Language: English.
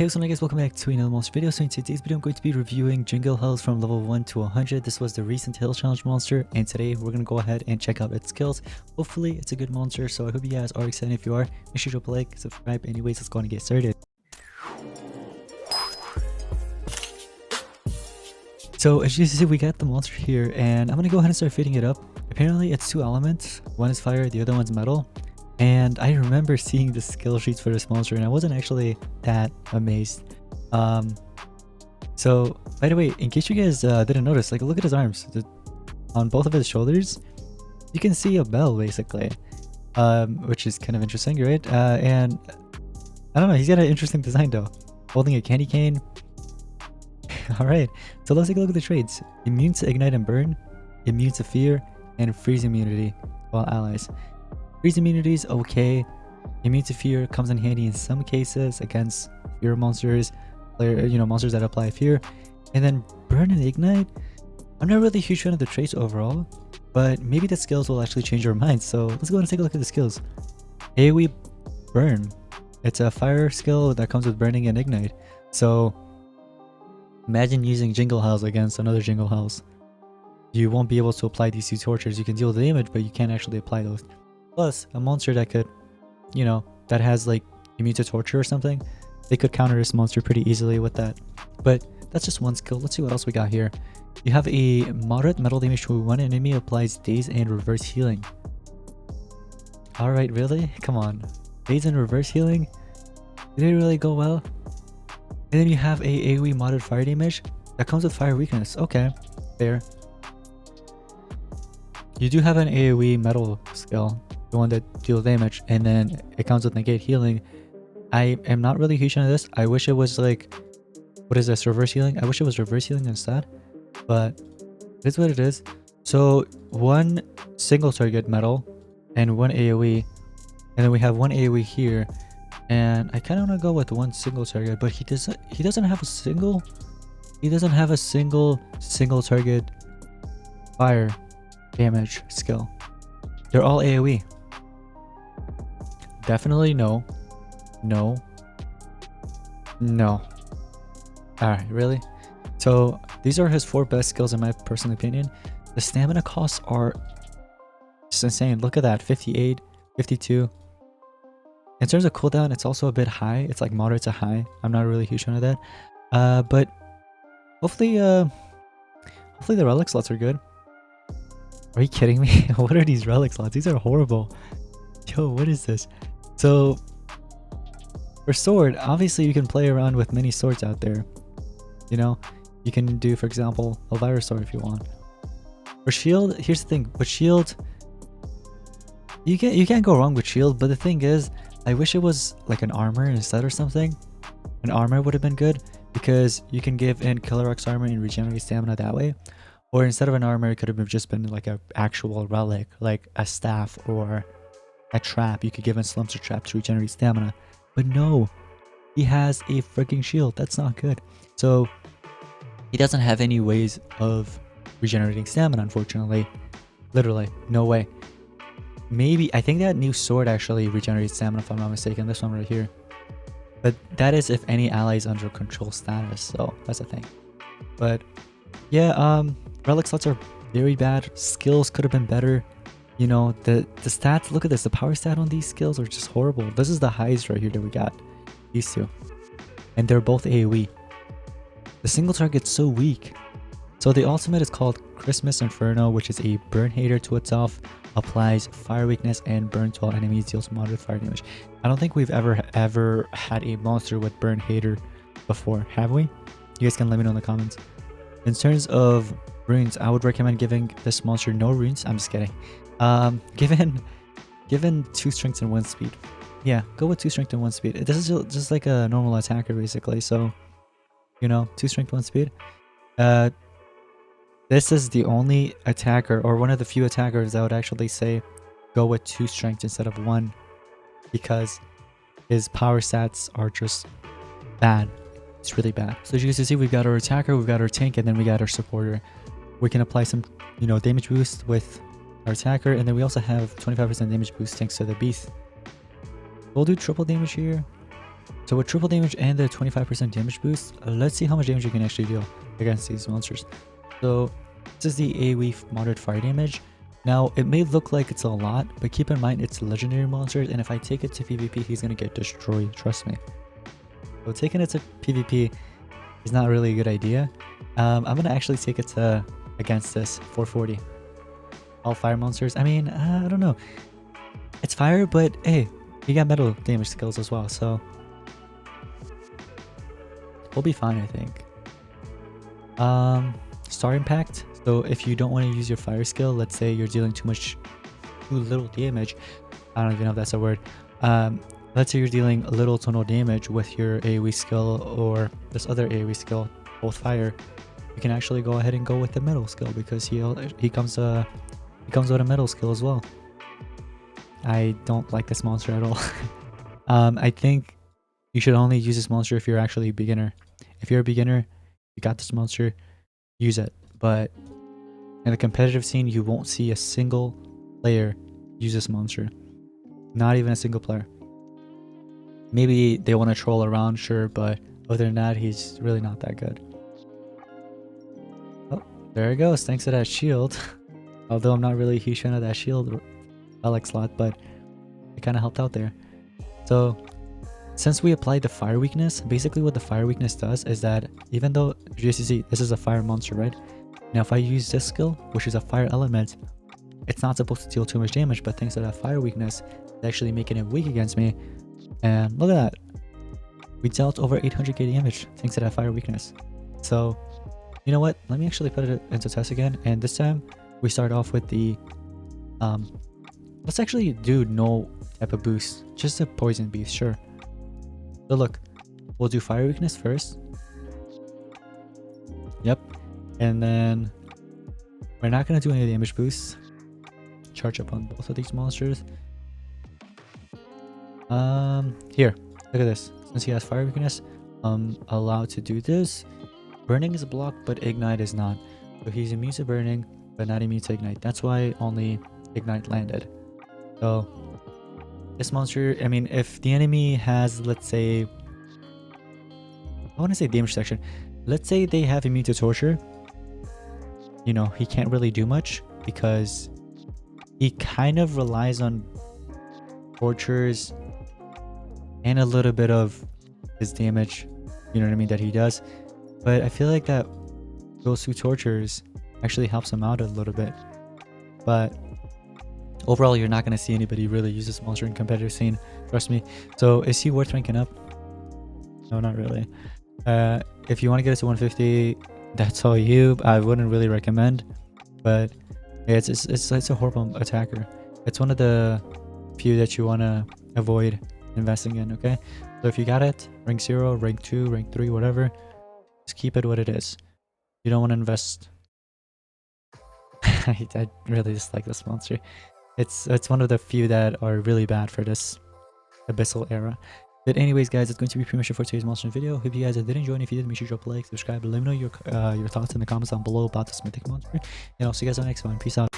Hey, what's up guys, welcome back to another monster video. So in today's video I'm going to be reviewing Jingle health from level 1 to 100. This was the recent Hill Challenge monster, and today we're going to go ahead and check out its skills. Hopefully it's a good monster, so I hope you guys are excited. If you are, make sure to drop a like, subscribe. Anyways, let's go and get started. So as you can see, we got the monster here, and I'm going to go ahead and start fitting it up. Apparently it's two elements, one is fire, the other one's metal. And I remember seeing the skill sheets for this monster and I wasn't actually that amazed. So by the way, in case you guys didn't notice, like look at his arms. On both of his shoulders you can see a bell basically, which is kind of interesting, right? And I don't know, he's got an interesting design though, holding a candy cane. All right, so let's take a look at the traits. Immune to ignite and burn, immune to fear, and freeze immunity while allies. Freeze immunity is okay. Immune to fear comes in handy in some cases against fear monsters, monsters that apply fear. And then burn and ignite, I'm not really a huge fan of the traits overall, but maybe the skills will actually change your mind. So let's go and take a look at the skills. AoE burn, it's a fire skill that comes with burning and ignite. So imagine using Jingle house against another Jingle house. You won't be able to apply these two tortures. You can deal the damage, but you can't actually apply those. Plus, a monster that could, that has like immune to torture or something, they could counter this monster pretty easily with that. But that's just one skill. Let's see what else we got here. You have a moderate metal damage to one enemy, applies daze and reverse healing. Alright, really? Come on. Daze and reverse healing? Did it really go well? And then you have a AoE modded fire damage that comes with fire weakness. Okay, fair. You do have an AoE metal skill, the one that deals damage, and then it comes with negate healing. I am not really a huge fan of this. I wish it was like, what is this, reverse healing? I wish it was reverse healing instead, but it's what it is. So one single target metal and one AoE, and then we have one AoE here, and I kind of want to go with one single target, but he doesn't have a single single target fire damage skill. They're all AoE. Definitely no. Alright, really? So these are his 4 best skills in my personal opinion. The stamina costs are just insane. Look at that, 58, 52. In terms of cooldown, it's also a bit high. It's like moderate to high. I'm not really a huge fan of that. But hopefully the relic slots are good. Are you kidding me? What are these relic slots? These are horrible. Yo, what is this? So for sword, obviously you can play around with many swords out there. You can do, for example, a virus sword if you want. For shield, here's the thing. With shield, you can't go wrong with shield, but the thing is, I wish it was like an armor instead or something. An armor would have been good because you can give in Killer X armor and regenerate stamina that way. Or instead of an armor, it could have just been like an actual relic, like a staff or a trap. You could give in slumps or trap to regenerate stamina. But no, he has a freaking shield. That's not good. So he doesn't have any ways of regenerating stamina, unfortunately. Literally, no way. Maybe, I think that new sword actually regenerates stamina if I'm not mistaken. This one right here. But that is if any ally is under control status. So that's the thing. But yeah, relic slots are very bad. Skills could have been better. The stats, look at this, the power stat on these skills are just horrible. This is the highest right here that we got, these two, and they're both AoE. The single target's so weak. So the ultimate is called Christmas Inferno, which is a burn hater to itself, applies fire weakness and burn to all enemies, deals moderate fire damage. I don't think we've ever had a monster with burn hater before, have we? You guys can let me know in the comments. In terms of runes, I would recommend giving this monster no runes. I'm just kidding. Given 2 strength and 1 speed. Yeah, go with 2 strength and 1 speed. This is just like a normal attacker basically. So, 2 strength, 1 speed. This is the only attacker, or one of the few attackers that would actually say go with 2 strength instead of 1, because his power stats are just bad. It's really bad. So as you guys can see, we've got our attacker, we've got our tank, and then we got our supporter. We can apply some, damage boost with our attacker, and then we also have 25% damage boost thanks to the beast. We'll do triple damage here. So with triple damage and the 25% damage boost, let's see how much damage you can actually deal against these monsters. So this is the AoE moderate fire damage. Now it may look like it's a lot, but keep in mind it's legendary monsters, and if I take it to PvP, he's gonna get destroyed, trust me. So taking it to PvP is not really a good idea. I'm gonna actually take it to against this 440. All fire monsters. I mean, I don't know. It's fire, but hey, he got metal damage skills as well, so we'll be fine, I think. Star impact. So if you don't want to use your fire skill, let's say you're dealing too little damage. I don't even know if that's a word. Let's say you're dealing little to no damage with your AoE skill or this other AoE skill, both fire. You can actually go ahead and go with the metal skill because he comes with a metal skill as well. I don't like this monster at all. I think you should only use this monster if you're actually a beginner. If you're a beginner, you got this monster, use it. But in the competitive scene, you won't see a single player use this monster. Not even a single player. Maybe they want to troll around, sure, but other than that, he's really not that good. Oh, there it goes. Thanks to that shield. Although I'm not really a huge fan of that shield relic slot, but it kind of helped out there. So since we applied the fire weakness, basically what the fire weakness does is that even though you see this is a fire monster, right? Now if I use this skill, which is a fire element, it's not supposed to deal too much damage, but thanks to that fire weakness, it's actually making it weak against me. And look at that, we dealt over 800k damage thanks to that fire weakness. So you know what, let me actually put it into test again, and this time we start off with the let's actually do no type of boost, just a poison beast, sure. So look, we'll do fire weakness first. Yep. And then we're not going to do any damage boosts. Charge up on both of these monsters. Here, look at this. Since he has fire weakness, I'm allowed to do this. Burning is blocked, but ignite is not. So he's immune to burning, but not immune to ignite. That's why only ignite landed. So this monster, I mean, if the enemy has, let's say, I want to say damage section. Let's say they have immune to torture. You know, he can't really do much because he kind of relies on tortures and a little bit of his damage, you know what I mean, that he does. But I feel like that those two tortures actually helps him out a little bit. But overall, you're not going to see anybody really use this monster in competitive scene, trust me. So is he worth ranking up? No, not really. If you want to get it to 150, that's all you. I wouldn't really recommend, but yeah, it's a horrible attacker. It's one of the few that you want to avoid investing in, okay? So if you got it, rank 0, rank 2, rank 3, whatever, just keep it what it is. You don't want to invest. I really dislike this monster. It's one of the few that are really bad for this abyssal era. But anyways, guys, it's going to be pretty much it for today's monster video. Hope you guys did enjoy, and if you did, make sure to drop a like, subscribe, and let me know your thoughts in the comments down below about this mythic monster. And I'll see you guys on the next one. Peace out.